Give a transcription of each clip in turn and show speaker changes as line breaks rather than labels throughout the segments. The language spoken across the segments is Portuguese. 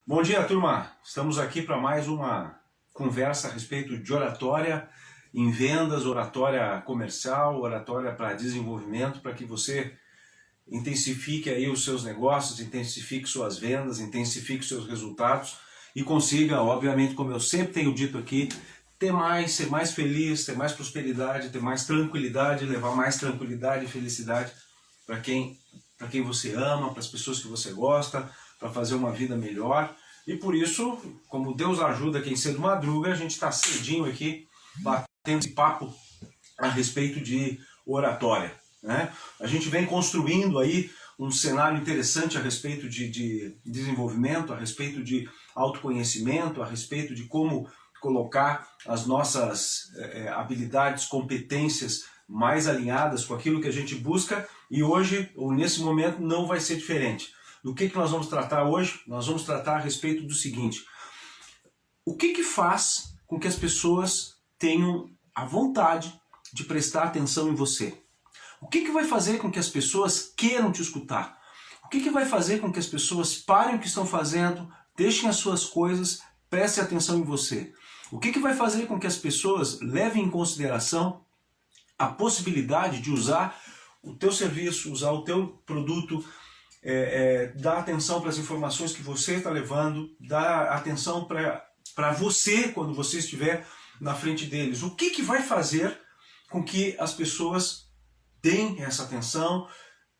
Bom dia, turma! Estamos aqui para mais uma conversa a respeito de oratória em vendas, oratória comercial, oratória para desenvolvimento, para que você intensifique aí os seus negócios, intensifique suas vendas, intensifique seus resultados e consiga, obviamente, como eu sempre tenho dito aqui, ter mais, ser mais feliz, ter mais prosperidade, ter mais tranquilidade, levar mais tranquilidade e felicidade para quem você ama, para as pessoas que você gosta, para fazer uma vida melhor. E por isso, como Deus ajuda quem cedo madruga, a gente está cedinho aqui batendo esse papo a respeito de oratória, né? A gente vem construindo aí um cenário interessante a respeito de desenvolvimento, a respeito de autoconhecimento, a respeito de como colocar as nossas habilidades, competências mais alinhadas com aquilo que a gente busca, e hoje, ou nesse momento, não vai ser diferente. Do que nós vamos tratar hoje? Nós vamos tratar a respeito do seguinte: o que faz com que as pessoas tenham a vontade de prestar atenção em você? O que vai fazer com que as pessoas queiram te escutar? O que vai fazer com que as pessoas parem o que estão fazendo, deixem as suas coisas, prestem atenção em você? O que vai fazer com que as pessoas levem em consideração a possibilidade de usar o teu serviço, usar o teu produto, dar atenção para as informações que você está levando, dar atenção para você quando você estiver na frente deles? O que vai fazer com que as pessoas deem essa atenção,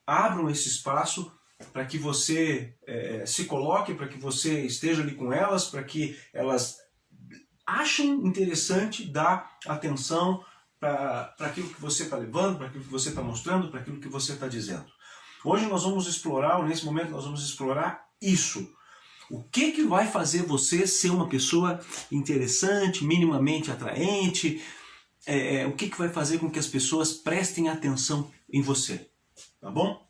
abram esse espaço para que você se coloque, para que você esteja ali com elas, para que elas achem interessante dar atenção para aquilo que você está levando, para aquilo que você está mostrando, para aquilo que você está dizendo? Hoje nós vamos explorar, ou nesse momento nós vamos explorar isso. O que vai fazer você ser uma pessoa interessante, minimamente atraente? O que vai fazer com que as pessoas prestem atenção em você? Tá bom?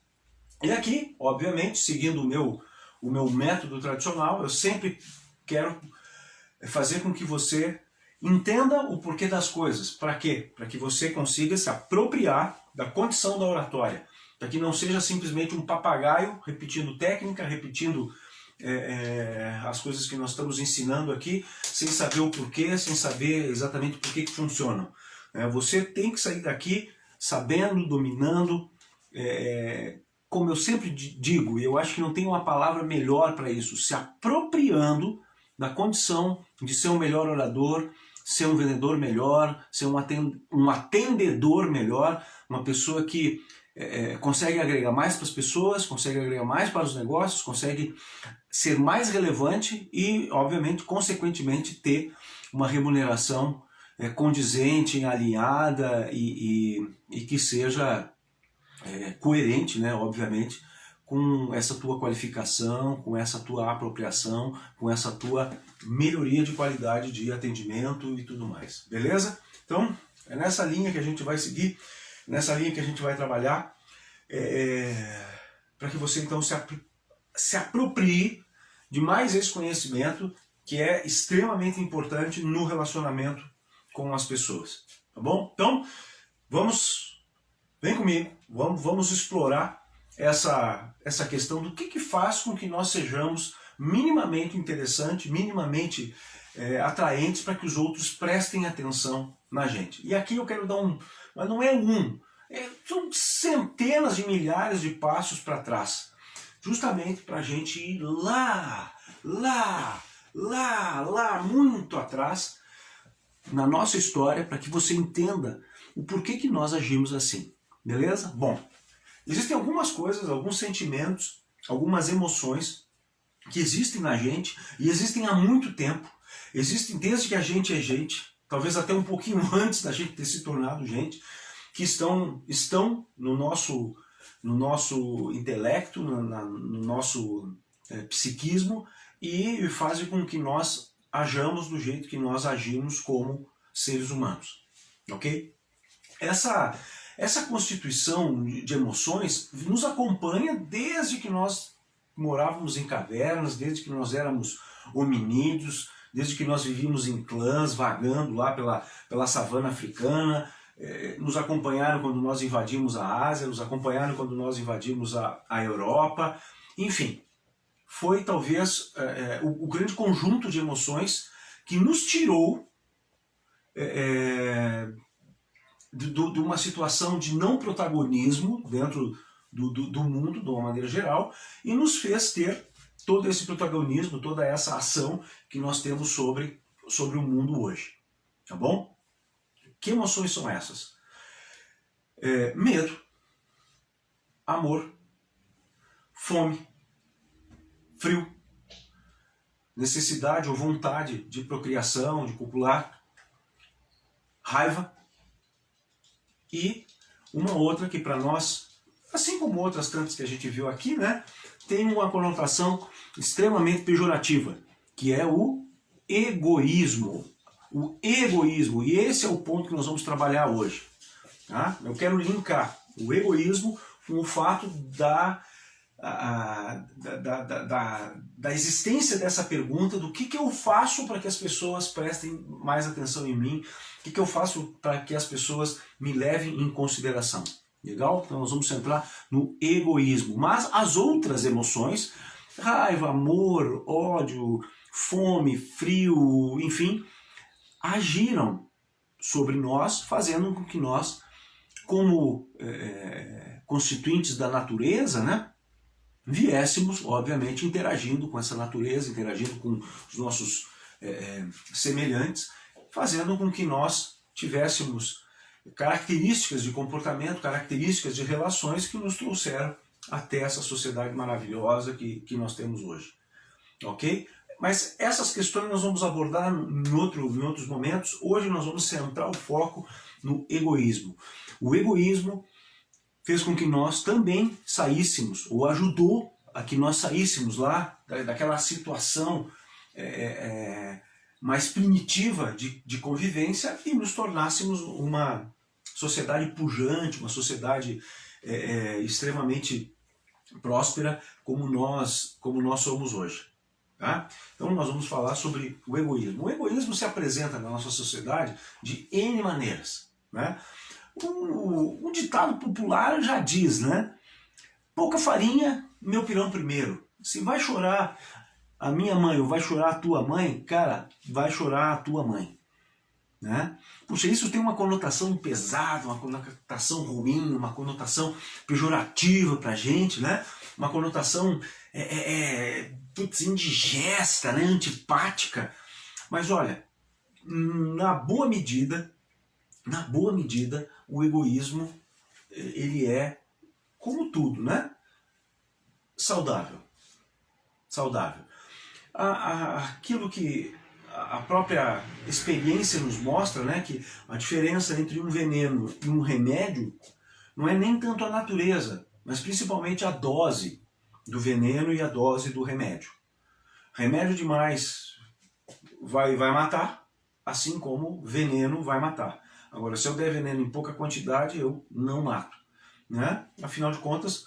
E aqui, obviamente, seguindo o meu método tradicional, eu sempre quero fazer com que você entenda o porquê das coisas. Para quê? Para que você consiga se apropriar da condição da oratória. Para que não seja simplesmente um papagaio repetindo técnica, repetindo as coisas que nós estamos ensinando aqui, sem saber o porquê, sem saber exatamente por que funcionam. Você tem que sair daqui sabendo, dominando, como eu sempre digo, e eu acho que não tem uma palavra melhor para isso, se apropriando da condição de ser um melhor orador, ser um vendedor melhor, ser um atendedor melhor, uma pessoa que consegue agregar mais para as pessoas, consegue agregar mais para os negócios, consegue ser mais relevante e, obviamente, consequentemente, ter uma remuneração condizente, alinhada e que seja coerente, né, obviamente, com essa tua qualificação, com essa tua apropriação, com essa tua melhoria de qualidade de atendimento e tudo mais. Beleza? Então, é nessa linha que a gente vai seguir, nessa linha que a gente vai trabalhar, para que você então se aproprie de mais esse conhecimento que é extremamente importante no relacionamento com as pessoas. Tá bom? Então, vem comigo, vamos explorar essa questão do que faz com que nós sejamos minimamente interessantes, minimamente atraentes para que os outros prestem atenção na gente. E aqui eu quero dar mas não é são centenas de milhares de passos para trás, justamente para a gente ir lá, muito atrás na nossa história, para que você entenda o porquê que nós agimos assim. Beleza? Bom, existem algumas coisas, alguns sentimentos, algumas emoções que existem na gente e existem há muito tempo. Existem desde que a gente é gente, talvez até um pouquinho antes da gente ter se tornado gente, que estão no nosso intelecto, no nosso psiquismo, e fazem com que nós ajamos do jeito que nós agimos como seres humanos. Ok? Essa constituição de emoções nos acompanha desde que nós morávamos em cavernas, desde que nós éramos hominídeos, desde que nós vivíamos em clãs, vagando lá pela savana africana. Nos acompanharam quando nós invadimos a Ásia, nos acompanharam quando nós invadimos a Europa, enfim. foi talvez o grande conjunto de emoções que nos tirou de uma situação de não protagonismo dentro do mundo, de uma maneira geral, e nos fez ter todo esse protagonismo, toda essa ação que nós temos sobre o mundo hoje. Tá bom? Que emoções são essas? Medo, amor, fome, frio, necessidade ou vontade de procriação, de copular, raiva e uma outra que para nós, assim como outras tantas que a gente viu aqui, né, tem uma conotação extremamente pejorativa, que é o egoísmo. O egoísmo, e esse é o ponto que nós vamos trabalhar hoje. Tá? Eu quero linkar o egoísmo com o fato da existência dessa pergunta do que eu faço para que as pessoas prestem mais atenção em mim, o que eu faço para que as pessoas me levem em consideração. Legal? Então nós vamos centrar no egoísmo. Mas as outras emoções, raiva, amor, ódio, fome, frio, enfim, agiram sobre nós, fazendo com que nós, como constituintes da natureza, né, viéssemos, obviamente, interagindo com essa natureza, interagindo com os nossos semelhantes, fazendo com que nós tivéssemos características de comportamento, características de relações que nos trouxeram até essa sociedade maravilhosa que nós temos hoje. Ok? Mas essas questões nós vamos abordar em outros momentos. Hoje nós vamos centrar o foco no egoísmo. O egoísmo fez com que nós também saíssemos, ou ajudou a que nós saíssemos lá daquela situação mais primitiva de convivência e nos tornássemos uma sociedade pujante, uma sociedade extremamente próspera como nós somos hoje. Tá? Então nós vamos falar sobre o egoísmo. O egoísmo se apresenta na nossa sociedade de N maneiras. Né? Um ditado popular já diz, né? Pouca farinha, meu pirão primeiro. Se vai chorar a minha mãe ou vai chorar a tua mãe, cara, vai chorar a tua mãe. Né? Puxa, isso tem uma conotação pesada, uma conotação ruim, uma conotação pejorativa pra gente, né? Uma conotação indigesta, né? Antipática. Mas olha, na boa medida, o egoísmo, ele é, como tudo, né? Saudável. Saudável. Aquilo que a própria experiência nos mostra, né, que a diferença entre um veneno e um remédio não é nem tanto a natureza, mas principalmente a dose do veneno e a dose do remédio. Remédio demais vai matar, assim como veneno vai matar. Agora, se eu der veneno em pouca quantidade, eu não mato. Né? Afinal de contas,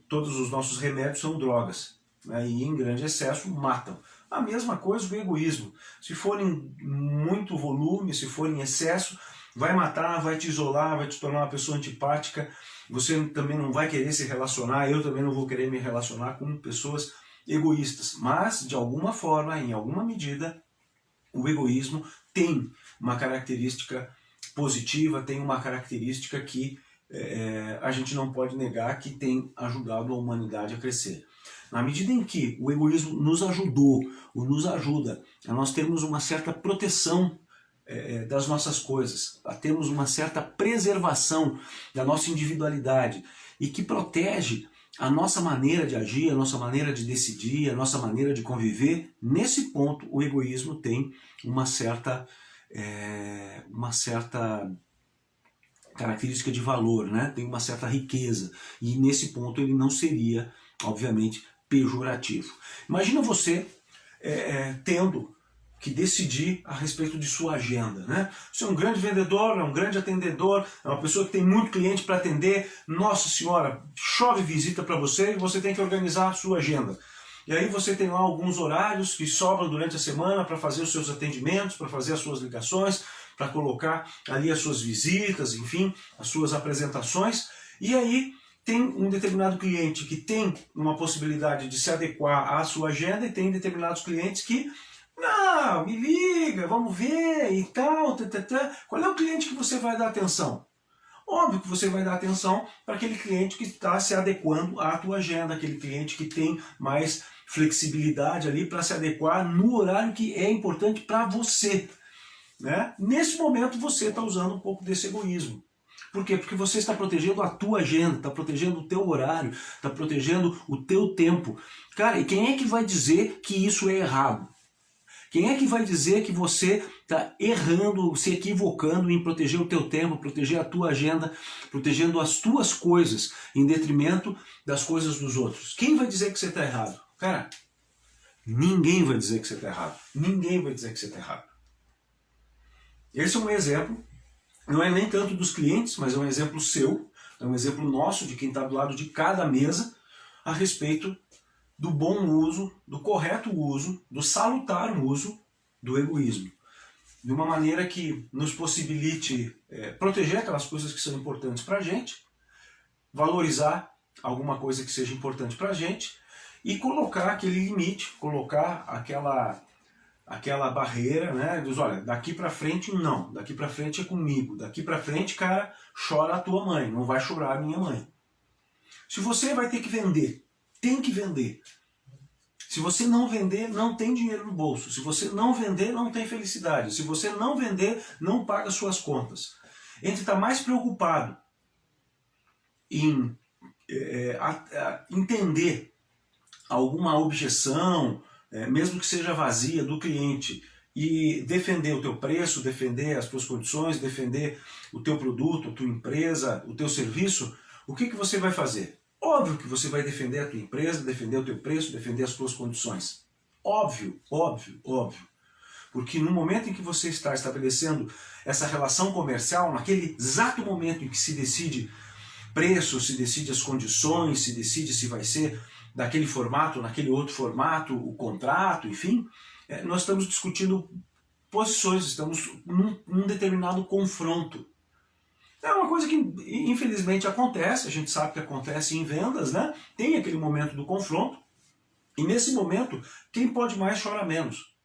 todos os nossos remédios são drogas, né? E em grande excesso matam. A mesma coisa o egoísmo. Se for em muito volume, se for em excesso, vai matar, vai te isolar, vai te tornar uma pessoa antipática. Você também não vai querer se relacionar, eu também não vou querer me relacionar com pessoas egoístas. Mas, de alguma forma, em alguma medida, o egoísmo tem uma característica positiva, tem uma característica que a gente não pode negar que tem ajudado a humanidade a crescer. Na medida em que o egoísmo nos ajudou, ou nos ajuda a nós termos uma certa proteção das nossas coisas, a termos uma certa preservação da nossa individualidade e que protege a nossa maneira de agir, a nossa maneira de decidir, a nossa maneira de conviver, nesse ponto o egoísmo tem uma certa característica de valor, né? Tem uma certa riqueza, e nesse ponto ele não seria, obviamente, pejorativo. Imagina você tendo que decidir a respeito de sua agenda, né? Você é um grande vendedor, é um grande atendedor, é uma pessoa que tem muito cliente para atender, nossa senhora, chove visita para você e você tem que organizar a sua agenda. E aí você tem lá alguns horários que sobram durante a semana para fazer os seus atendimentos, para fazer as suas ligações, para colocar ali as suas visitas, enfim, as suas apresentações. E aí tem um determinado cliente que tem uma possibilidade de se adequar à sua agenda e tem determinados clientes que, não, me liga, vamos ver e tal, Qual é o cliente que você vai dar atenção? Óbvio que você vai dar atenção para aquele cliente que está se adequando à tua agenda, aquele cliente que tem mais flexibilidade ali para se adequar no horário que é importante para você. Né? Nesse momento você está usando um pouco desse egoísmo. Por quê? Porque você está protegendo a tua agenda, está protegendo o teu horário, está protegendo o teu tempo. Cara, e quem é que vai dizer que isso é errado? Quem é que vai dizer que você está errando, se equivocando em proteger o teu tempo, proteger a tua agenda, protegendo as tuas coisas, em detrimento das coisas dos outros? Quem vai dizer que você está errado? Cara, ninguém vai dizer que você está errado. Ninguém vai dizer que você está errado. Esse é um exemplo, não é nem tanto dos clientes, mas é um exemplo seu, é um exemplo nosso, de quem está do lado de cada mesa, a respeito do bom uso, do correto uso, do salutar uso do egoísmo. De uma maneira que nos possibilite proteger aquelas coisas que são importantes para a gente, valorizar alguma coisa que seja importante para a gente e colocar aquele limite, colocar aquela barreira, né? Diz, olha, daqui para frente não, daqui para frente é comigo, daqui para frente, cara, chora a tua mãe, não vai chorar a minha mãe. Se você vai ter que vender, tem que vender. Se você não vender, não tem dinheiro no bolso. Se você não vender, não tem felicidade. Se você não vender, não paga suas contas. Entre estar mais preocupado em entender alguma objeção, mesmo que seja vazia, do cliente, e defender o teu preço, defender as tuas condições, defender o teu produto, a tua empresa, o teu serviço, o que você vai fazer? Óbvio que você vai defender a tua empresa, defender o teu preço, defender as tuas condições. Óbvio, óbvio, óbvio. Porque no momento em que você está estabelecendo essa relação comercial, naquele exato momento em que se decide preço, se decide as condições, se decide se vai ser daquele formato, naquele outro formato, o contrato, enfim, nós estamos discutindo posições, estamos num determinado confronto. É uma coisa que infelizmente acontece, a gente sabe que acontece em vendas, né? Tem aquele momento do confronto, e nesse momento, quem pode mais chora menos.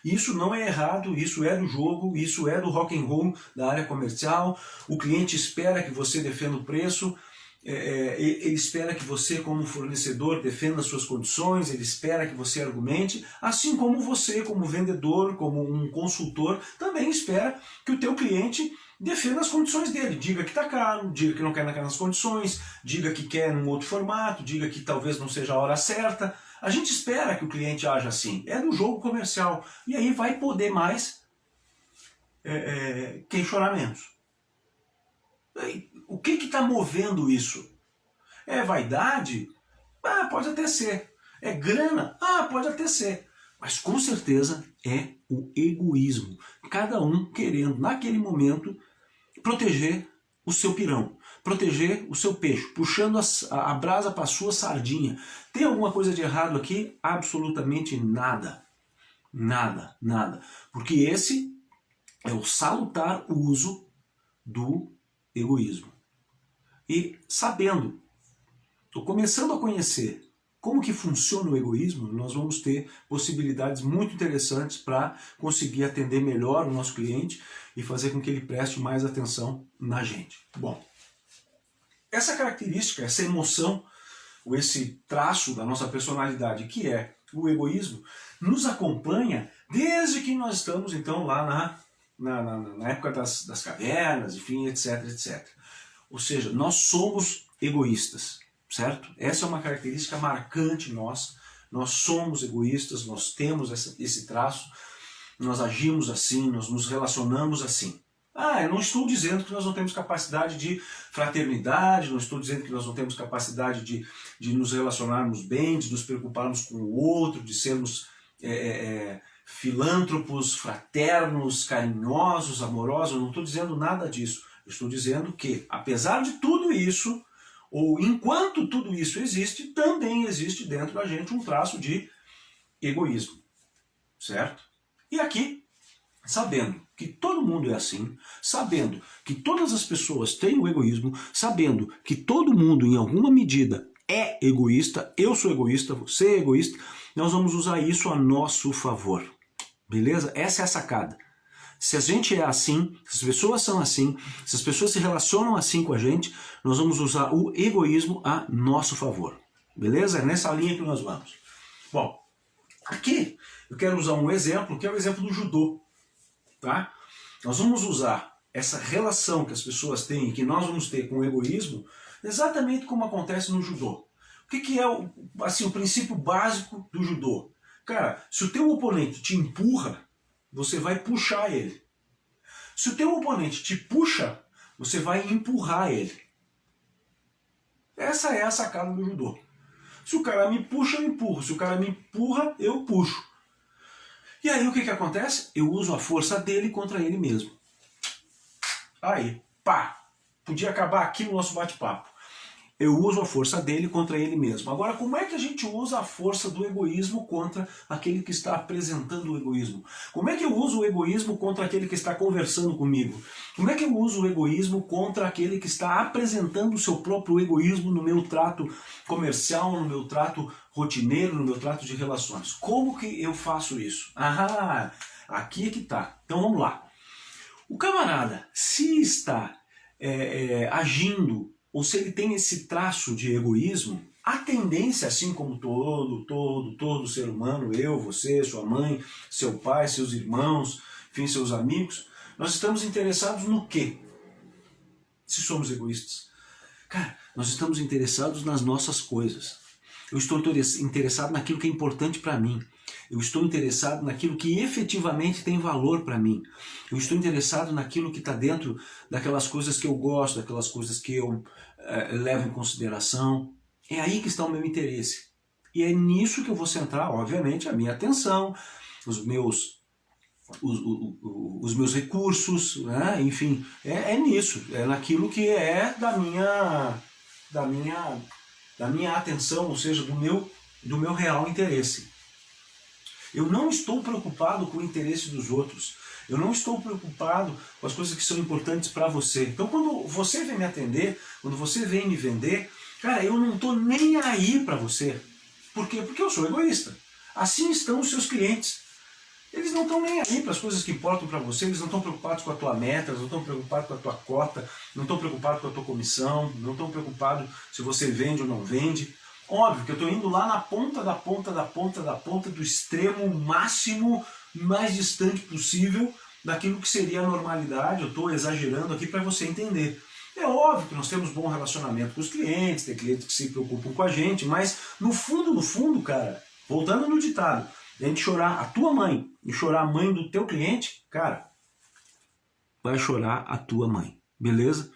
Isso não é errado, isso é do jogo, isso é do rock and roll da área comercial. O cliente espera que você defenda o preço, ele espera que você, como fornecedor, defenda as suas condições, ele espera que você argumente, assim como você, como vendedor, como um consultor, também espera que o teu cliente defenda as condições dele. Diga que está caro, diga que não quer naquelas condições, diga que quer num outro formato, diga que talvez não seja a hora certa. A gente espera que o cliente haja assim. É do jogo comercial. E aí vai poder mais quem chorar menos. O que está movendo isso? É vaidade? Ah, pode até ser. É grana? Ah, pode até ser. Mas com certeza é o egoísmo. Cada um querendo, naquele momento, proteger o seu pirão, proteger o seu peixe, puxando a brasa para a sua sardinha. Tem alguma coisa de errado aqui? Absolutamente nada. Nada, nada. Porque esse é o salutar uso do egoísmo. E sabendo, estou começando a conhecer como que funciona o egoísmo, nós vamos ter possibilidades muito interessantes para conseguir atender melhor o nosso cliente e fazer com que ele preste mais atenção na gente. Bom, essa característica, essa emoção, ou esse traço da nossa personalidade, que é o egoísmo, nos acompanha desde que nós estamos, então, lá na época das cavernas, enfim, etc, etc. Ou seja, nós somos egoístas. Certo? Essa é uma característica marcante nossa. Nós somos egoístas, nós temos esse traço, nós agimos assim, nós nos relacionamos assim. Ah, eu não estou dizendo que nós não temos capacidade de fraternidade, não estou dizendo que nós não temos capacidade de nos relacionarmos bem, de nos preocuparmos com o outro, de sermos filântropos, fraternos, carinhosos, amorosos. Eu não estou dizendo nada disso. Eu estou dizendo que, apesar de tudo isso, ou enquanto tudo isso existe, também existe dentro da gente um traço de egoísmo, certo? E aqui sabendo que todo mundo é assim, sabendo que todas as pessoas têm o egoísmo, sabendo que todo mundo em alguma medida é egoísta, eu sou egoísta, você é egoísta, nós vamos usar isso a nosso favor. Beleza? Essa é a sacada. Se a gente é assim, se as pessoas são assim, se as pessoas se relacionam assim com a gente, nós vamos usar o egoísmo a nosso favor. Beleza? É nessa linha que nós vamos. Bom, aqui eu quero usar um exemplo, que é o exemplo do judô. Tá? Nós vamos usar essa relação que as pessoas têm e que nós vamos ter com o egoísmo exatamente como acontece no judô. O que é assim, o princípio básico do judô? Cara, se o teu oponente te empurra, você vai puxar ele. Se o teu oponente te puxa, você vai empurrar ele. Essa é a sacada do judô. Se o cara me puxa, eu empurro. Se o cara me empurra, eu puxo. E aí o que acontece? Eu uso a força dele contra ele mesmo. Aí, pá! Podia acabar aqui o nosso bate-papo. Eu uso a força dele contra ele mesmo. Agora, como é que a gente usa a força do egoísmo contra aquele que está apresentando o egoísmo? Como é que eu uso o egoísmo contra aquele que está conversando comigo? Como é que eu uso o egoísmo contra aquele que está apresentando o seu próprio egoísmo no meu trato comercial, no meu trato rotineiro, no meu trato de relações? Como que eu faço isso? Ah, aqui é que tá. Então vamos lá. O camarada, se está agindo, ou se ele tem esse traço de egoísmo, a tendência, assim como todo ser humano, eu, você, sua mãe, seu pai, seus irmãos, enfim, seus amigos, nós estamos interessados no quê? Se somos egoístas. Cara, nós estamos interessados nas nossas coisas. Eu estou interessado naquilo que é importante para mim. Eu estou interessado naquilo que efetivamente tem valor para mim. Eu estou interessado naquilo que está dentro daquelas coisas que eu gosto, daquelas coisas que eu levo em consideração. É aí que está o meu interesse. E é nisso que eu vou centrar, obviamente, a minha atenção, os meus recursos, né? Enfim, é nisso, é naquilo que é da minha atenção, ou seja, do meu real interesse. Eu não estou preocupado com o interesse dos outros. Eu não estou preocupado com as coisas que são importantes para você. Então quando você vem me atender, quando você vem me vender, cara, eu não estou nem aí para você. Por quê? Porque eu sou egoísta. Assim estão os seus clientes. Eles não estão nem aí para as coisas que importam para você, eles não estão preocupados com a tua meta, eles não estão preocupados com a tua cota, não estão preocupados com a tua comissão, não estão preocupados se você vende ou não vende. Óbvio que eu estou indo lá na ponta da ponta do extremo máximo, mais distante possível daquilo que seria a normalidade. Eu estou exagerando aqui para você entender. É óbvio que nós temos bom relacionamento com os clientes, tem clientes que se preocupam com a gente, mas no fundo, cara, voltando no ditado, a gente chorar a tua mãe e chorar a mãe do teu cliente, cara, vai chorar a tua mãe, beleza?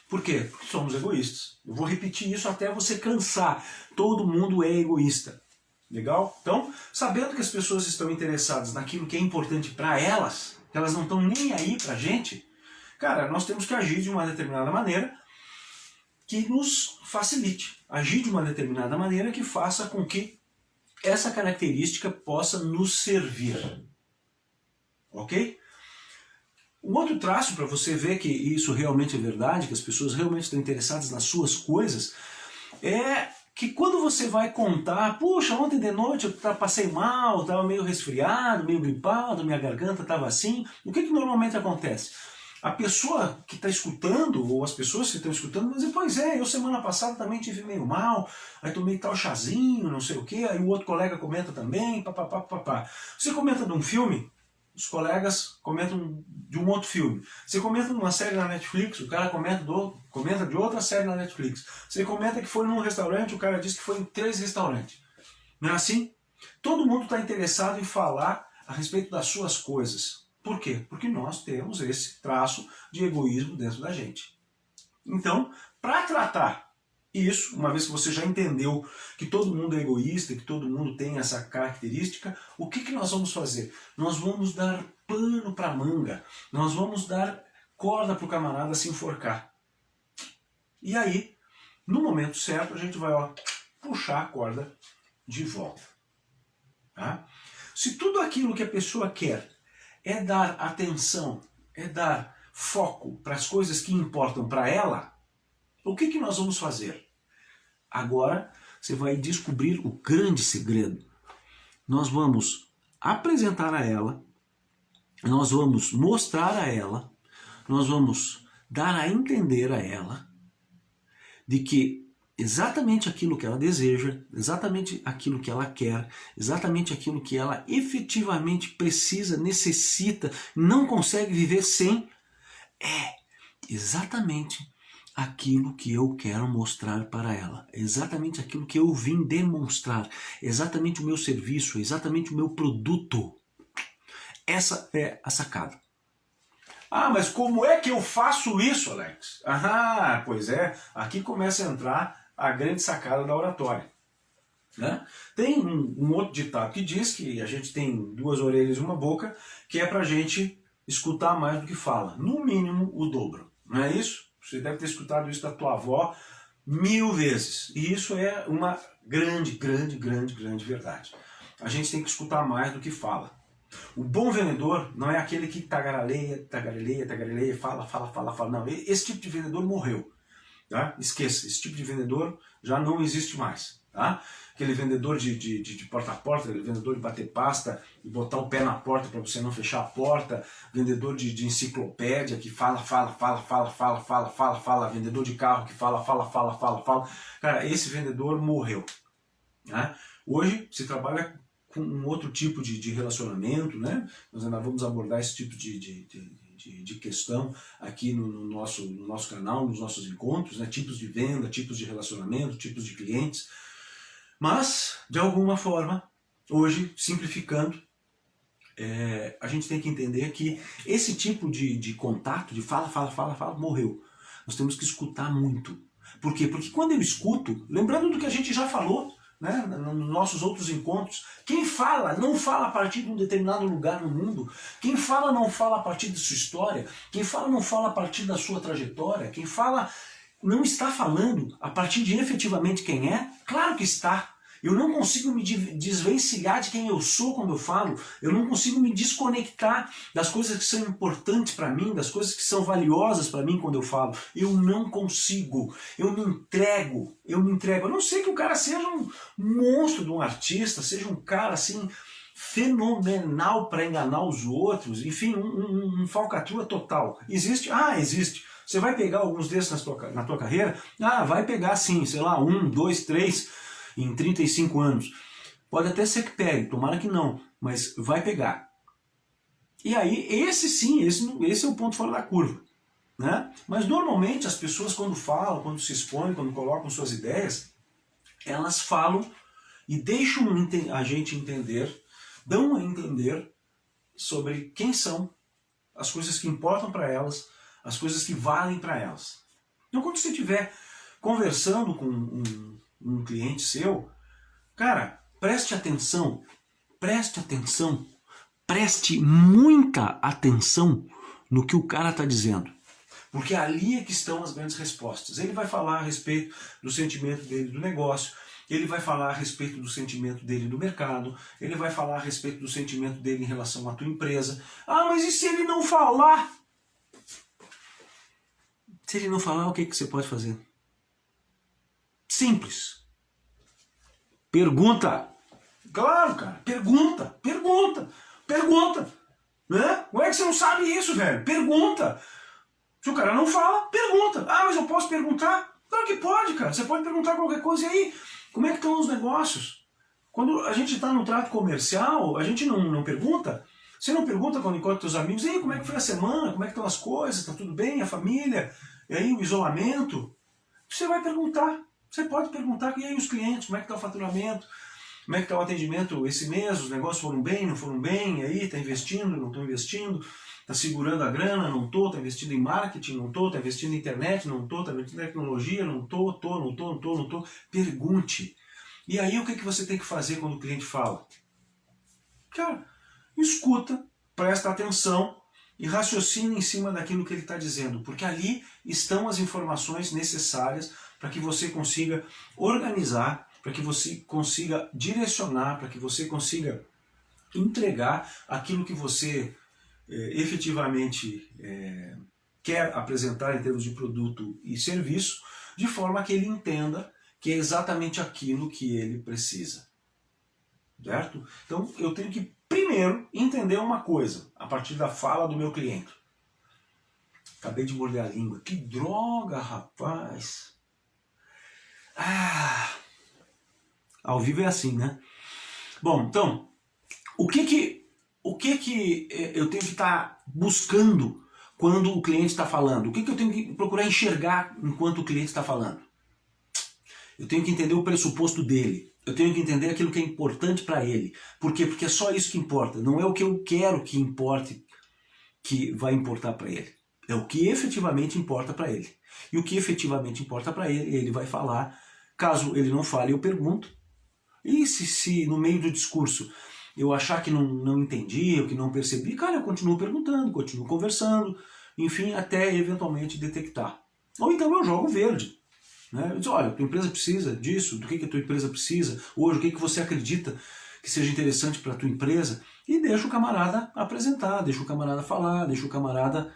Por quê? Porque somos egoístas. Eu vou repetir isso até você cansar. Todo mundo é egoísta. Legal? Então, sabendo que as pessoas estão interessadas naquilo que é importante para elas, que elas não estão nem aí pra gente, cara, nós temos que agir de uma determinada maneira que nos facilite. Agir de uma determinada maneira que faça com que essa característica possa nos servir. Ok? Um outro traço para você ver que isso realmente é verdade, que as pessoas realmente estão interessadas nas suas coisas, é que quando você vai contar, puxa, ontem de noite eu passei mal, estava meio resfriado, meio gripado, minha garganta estava assim, o que normalmente acontece? A pessoa que está escutando, ou as pessoas que estão escutando, vão dizer, pois é, eu semana passada também tive meio mal, aí tomei tal chazinho, não sei o que, aí o outro colega comenta também, papapá. Você comenta de um filme, os colegas comentam de um outro filme. Você comenta de uma série na Netflix, o cara comenta de outra série na Netflix. Você comenta que foi num restaurante, o cara diz que foi em 3 restaurantes. Não é assim? Todo mundo está interessado em falar a respeito das suas coisas. Por quê? Porque nós temos esse traço de egoísmo dentro da gente. Então, para tratar isso, uma vez que você já entendeu que todo mundo é egoísta, que todo mundo tem essa característica, o que nós vamos fazer? Nós vamos dar pano para a manga, nós vamos dar corda para o camarada se enforcar. E aí, no momento certo, a gente vai puxar a corda de volta. Tá? Se tudo aquilo que a pessoa quer é dar atenção, é dar foco para as coisas que importam para ela, o que nós vamos fazer? Agora você vai descobrir o grande segredo. Nós vamos apresentar a ela, nós vamos mostrar a ela, nós vamos dar a entender a ela de que exatamente aquilo que ela deseja, exatamente aquilo que ela quer, exatamente aquilo que ela efetivamente precisa, necessita, não consegue viver sem, é exatamente aquilo que eu quero mostrar para ela, exatamente aquilo que eu vim demonstrar, exatamente o meu serviço, exatamente o meu produto. Essa é a sacada. Ah, mas como é que eu faço isso, Alex? Ah, pois é, aqui começa a entrar a grande sacada da oratória. Né? Tem um outro ditado que diz que a gente tem 2 orelhas e 1 boca, que é para a gente escutar mais do que fala, no mínimo o dobro, não é isso? Você deve ter escutado isso da tua avó 1000 vezes, e isso é uma grande verdade. A gente tem que escutar mais do que fala. O bom vendedor não é aquele que tagareleia, fala. Não, esse tipo de vendedor morreu. Tá? Esqueça, esse tipo de vendedor já não existe mais. Tá? Aquele vendedor de porta a porta, aquele vendedor de bater pasta e botar o pé na porta para você não fechar a porta, vendedor de enciclopédia que fala, vendedor de carro que fala. Cara, esse vendedor morreu. Né? Hoje se trabalha com um outro tipo de relacionamento, né? Nós ainda vamos abordar esse tipo de questão aqui no nosso canal, nos nossos encontros, né? Tipos de venda, tipos de relacionamento, tipos de clientes. Mas, de alguma forma, hoje, simplificando, a gente tem que entender que esse tipo de contato, de fala, morreu. Nós temos que escutar muito. Por quê? Porque quando eu escuto, lembrando do que a gente já falou, né, nos nossos outros encontros, quem fala não fala a partir de um determinado lugar no mundo, quem fala não fala a partir de sua história, quem fala não fala a partir da sua trajetória, quem fala não está falando a partir de efetivamente quem é. Claro que está. Eu não consigo me desvencilhar de quem eu sou quando eu falo, eu não consigo me desconectar das coisas que são importantes para mim, das coisas que são valiosas para mim quando eu falo. Eu não consigo, eu me entrego. A não ser que o cara seja um monstro de um artista, seja um cara assim fenomenal para enganar os outros, enfim, um falcatrua total. Existe? Ah, existe. Você vai pegar alguns desses na tua carreira? Ah, vai pegar sim, sei lá, 1, 2, 3... em 35 anos. Pode até ser que pegue, tomara que não, mas vai pegar. E aí, esse sim, esse é o ponto fora da curva. Né? Mas normalmente as pessoas quando falam, quando se expõem, quando colocam suas ideias, elas falam e deixam a gente entender, dão a entender sobre quem são, as coisas que importam para elas, as coisas que valem para elas. Então quando você estiver conversando com um cliente seu, cara, preste atenção, preste muita atenção no que o cara está dizendo. Porque ali é que estão as grandes respostas. Ele vai falar a respeito do sentimento dele do negócio, ele vai falar a respeito do sentimento dele do mercado, ele vai falar a respeito do sentimento dele em relação à tua empresa. Ah, mas e se ele não falar? Se ele não falar, o que você pode fazer? Simples. Pergunta. Claro, cara. Pergunta. Né? Como é que você não sabe isso, velho? Pergunta. Se o cara não fala, pergunta. Ah, mas eu posso perguntar? Claro que pode, cara. Você pode perguntar qualquer coisa. E aí, como é que estão os negócios? Quando a gente está no trato comercial, a gente não pergunta. Você não pergunta quando encontra seus amigos, e aí, como é que foi a semana? Como é que estão as coisas? Está tudo bem? A família? E aí, o isolamento? Você vai perguntar. Você pode perguntar, e aí os clientes, como é que está o faturamento? Como é que está o atendimento esse mês? Os negócios foram bem, não foram bem? E aí, está investindo, não estou investindo? Está segurando a grana? Não estou. Está investindo em marketing? Não estou. Está investindo em internet? Não estou. Está investindo em tecnologia? Não estou. Não estou. Pergunte. E aí, o que você tem que fazer quando o cliente fala? Cara, escuta, presta atenção e raciocina em cima daquilo que ele está dizendo, porque ali estão as informações necessárias para que você consiga organizar, para que você consiga direcionar, para que você consiga entregar aquilo que você efetivamente quer apresentar em termos de produto e serviço, de forma que ele entenda que é exatamente aquilo que ele precisa. Certo? Então eu tenho que primeiro entender uma coisa, a partir da fala do meu cliente. Acabei de morder a língua. Que droga, rapaz! Ao vivo é assim, né? Bom, então, o que eu tenho que estar buscando quando o cliente está falando? O que eu tenho que procurar enxergar enquanto o cliente está falando? Eu tenho que entender o pressuposto dele. Eu tenho que entender aquilo que é importante para ele. Por quê? Porque é só isso que importa. Não é o que eu quero que importe que vai importar para ele. É o que efetivamente importa para ele. E o que efetivamente importa para ele, ele vai falar. Caso ele não fale, eu pergunto. E se no meio do discurso eu achar que não entendi, ou que não percebi, cara, eu continuo perguntando, continuo conversando, enfim, até eventualmente detectar. Ou então eu jogo verde. Né? Eu digo, olha, a tua empresa precisa disso, do que a tua empresa precisa, hoje o que você acredita que seja interessante para a tua empresa, e deixa o camarada apresentar, deixa o camarada falar, deixa o camarada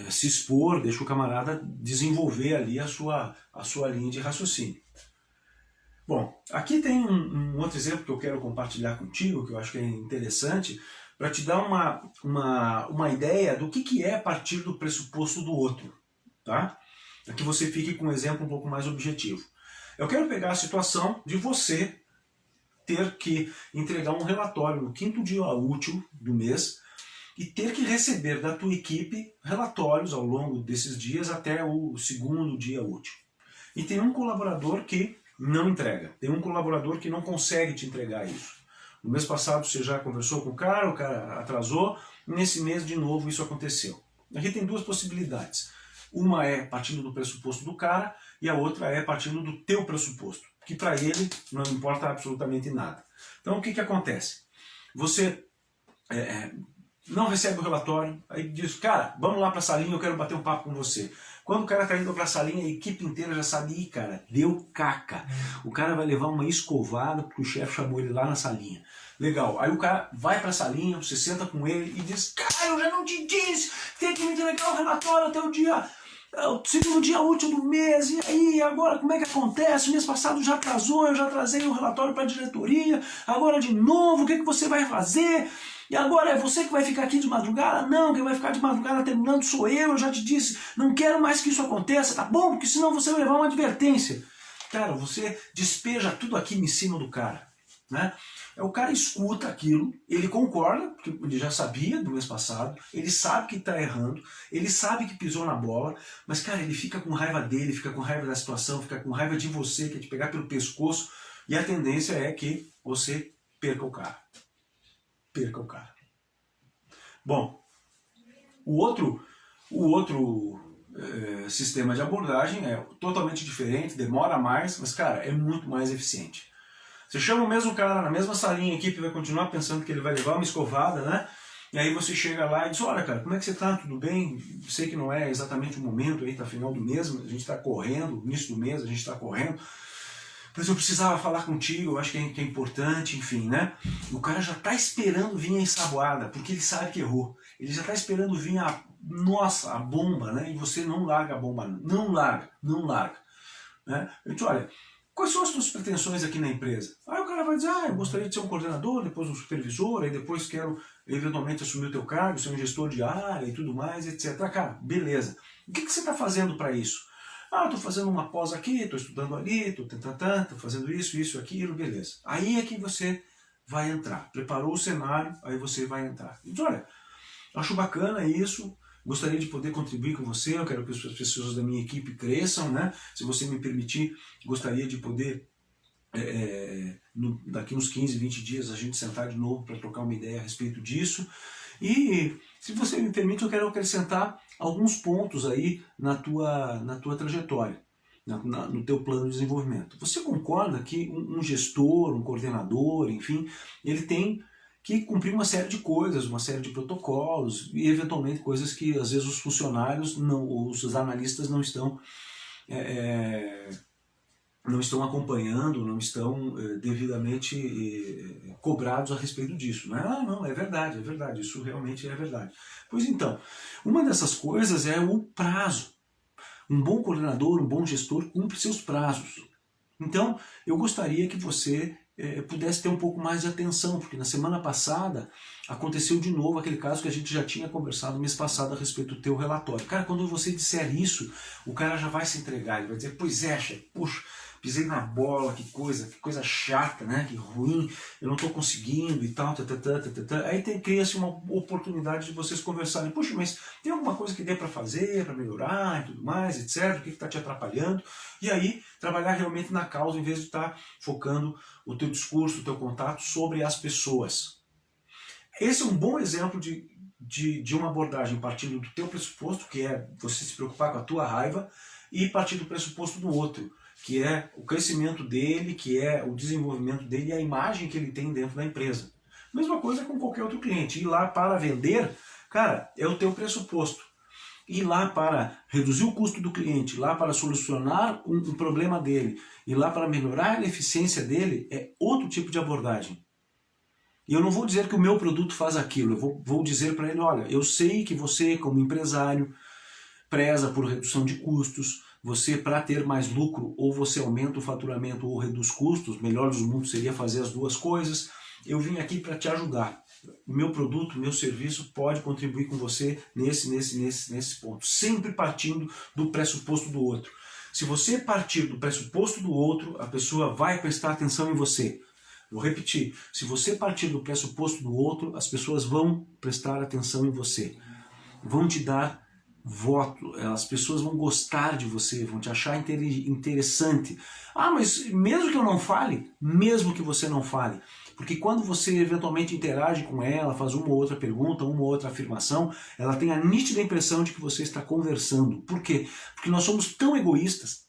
se expor, deixa o camarada desenvolver ali a sua linha de raciocínio. Bom, aqui tem um outro exemplo que eu quero compartilhar contigo, que eu acho que é interessante, para te dar uma ideia do que é partir do pressuposto do outro. Tá? Para que você fique com um exemplo um pouco mais objetivo. Eu quero pegar a situação de você ter que entregar um relatório no 5º dia útil do mês e ter que receber da tua equipe relatórios ao longo desses dias até o 2º dia útil. E tem um colaborador que não entrega, tem um colaborador que não consegue te entregar isso. No mês passado você já conversou com o cara atrasou, nesse mês de novo isso aconteceu. Aqui tem duas possibilidades. Uma é partindo do pressuposto do cara e a outra é partindo do teu pressuposto, que para ele não importa absolutamente nada. Então o que acontece? Você não recebe o relatório, aí diz, cara, vamos lá para a salinha, eu quero bater um papo com você. Quando o cara está indo para a salinha, a equipe inteira já sabe, ih, cara, deu caca. O cara vai levar uma escovada porque o chefe chamou ele lá na salinha. Legal, aí o cara vai para a salinha, você senta com ele e diz, cara, eu já não te disse, tem que me entregar o relatório até o dia... o 2º dia útil do mês, e aí, agora como é que acontece? O mês passado já atrasou, eu já trazei o relatório para a diretoria, agora de novo, o que você vai fazer? E agora é você que vai ficar aqui de madrugada? Não, quem vai ficar de madrugada terminando sou eu já te disse, não quero mais que isso aconteça, tá bom? Porque senão você vai levar uma advertência. Cara, você despeja tudo aquilo em cima do cara, né? O cara escuta aquilo, ele concorda, porque ele já sabia do mês passado, ele sabe que está errando, ele sabe que pisou na bola, mas cara, ele fica com raiva dele, fica com raiva da situação, fica com raiva de você, quer te pegar pelo pescoço, e a tendência é que você perca o cara. Perca o cara. Bom, o outro sistema de abordagem é totalmente diferente, demora mais, mas cara, é muito mais eficiente. Você chama o mesmo cara na mesma salinha, a equipe vai continuar pensando que ele vai levar uma escovada, né? E aí você chega lá e diz, olha cara, como é que você tá? Tudo bem? Sei que não é exatamente o momento aí, tá final do mês, a gente está correndo, início do mês a gente está correndo, mas eu precisava falar contigo, eu acho que é importante, enfim, né? O cara já tá esperando vir a ensaboada, porque ele sabe que errou. Ele já tá esperando vir a bomba, né? E você não larga a bomba, não larga. Né? Eu digo, olha, quais são as suas pretensões aqui na empresa? Aí o cara vai dizer, eu gostaria de ser um coordenador, depois um supervisor, aí depois quero eventualmente assumir o teu cargo, ser um gestor de área e tudo mais, etc. Cara, beleza. O que você está fazendo para isso? Estou fazendo uma pós aqui, estou estudando ali, estou fazendo isso, aquilo, beleza. Aí é que você vai entrar. Preparou o cenário, aí você vai entrar. E diz, olha, acho bacana isso, gostaria de poder contribuir com você, eu quero que as pessoas da minha equipe cresçam, né? Se você me permitir, gostaria de poder, daqui uns 15, 20 dias, a gente sentar de novo para trocar uma ideia a respeito disso. E, se você me permite, eu quero acrescentar alguns pontos aí na tua trajetória, no teu plano de desenvolvimento. Você concorda que um gestor, um coordenador, enfim, ele tem que cumprir uma série de coisas, uma série de protocolos e eventualmente coisas que às vezes os funcionários, os analistas não estão não estão acompanhando, não estão devidamente cobrados a respeito disso. Né? Ah, não, é verdade, isso realmente é verdade. Pois então, uma dessas coisas é o prazo. Um bom coordenador, um bom gestor cumpre seus prazos. Então, eu gostaria que você pudesse ter um pouco mais de atenção, porque na semana passada aconteceu de novo aquele caso que a gente já tinha conversado no mês passado a respeito do teu relatório. Cara, quando você disser isso, o cara já vai se entregar, ele vai dizer, pois é, chefe, puxa, pisei na bola, que coisa chata, né? Que ruim, eu não estou conseguindo e tal, Aí cria-se uma oportunidade de vocês conversarem. Puxa, mas tem alguma coisa que dê para fazer, para melhorar e tudo mais, etc. O que está te atrapalhando? E aí, trabalhar realmente na causa, em vez de estar focando o teu discurso, o teu contato sobre as pessoas. Esse é um bom exemplo de uma abordagem partindo do teu pressuposto, que é você se preocupar com a tua raiva, e partir do pressuposto do outro, que é o crescimento dele, que é o desenvolvimento dele e a imagem que ele tem dentro da empresa. Mesma coisa com qualquer outro cliente. Ir lá para vender, cara, é o teu pressuposto. Ir lá para reduzir o custo do cliente, ir lá para solucionar um problema dele, ir lá para melhorar a eficiência dele, é outro tipo de abordagem. E eu não vou dizer que o meu produto faz aquilo, eu vou dizer para ele, olha, eu sei que você, como empresário, preza por redução de custos, você, para ter mais lucro, ou você aumenta o faturamento ou reduz custos, melhor dos mundos seria fazer as duas coisas. Eu vim aqui para te ajudar. O meu produto, o meu serviço pode contribuir com você nesse ponto. Sempre partindo do pressuposto do outro. Se você partir do pressuposto do outro, a pessoa vai prestar atenção em você. Vou repetir, se você partir do pressuposto do outro, as pessoas vão prestar atenção em você. Vão te dar voto, as pessoas vão gostar de você, vão te achar interessante. Ah, mas mesmo que eu não fale, mesmo que você não fale, porque quando você eventualmente interage com ela, faz uma ou outra pergunta, uma ou outra afirmação, ela tem a nítida impressão de que você está conversando. Por quê? Porque nós somos tão egoístas,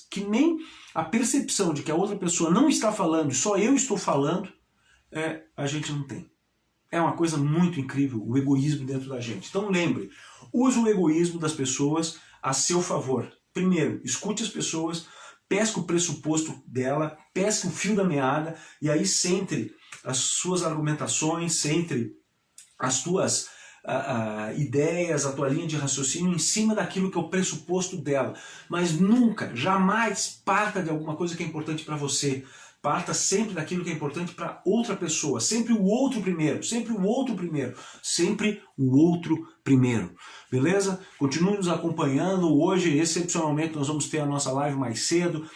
que nem a percepção de que a outra pessoa não está falando e só eu estou falando, a gente não tem. É uma coisa muito incrível o egoísmo dentro da gente. Então lembre, use o egoísmo das pessoas a seu favor. Primeiro, escute as pessoas, pesque o pressuposto dela, pesque o fio da meada e aí centre as suas argumentações, centre as tuas ideias, a tua linha de raciocínio em cima daquilo que é o pressuposto dela. Mas nunca, jamais parta de alguma coisa que é importante para você. Parta sempre daquilo que é importante para outra pessoa. Sempre o outro primeiro, sempre o outro primeiro, sempre o outro primeiro. Beleza? Continue nos acompanhando. Hoje, excepcionalmente, nós vamos ter a nossa live mais cedo,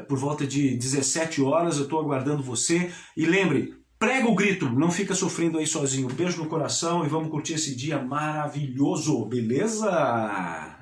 por volta de 17 horas. Eu estou aguardando você. E lembre, prega o grito, não fica sofrendo aí sozinho. Um beijo no coração e vamos curtir esse dia maravilhoso. Beleza?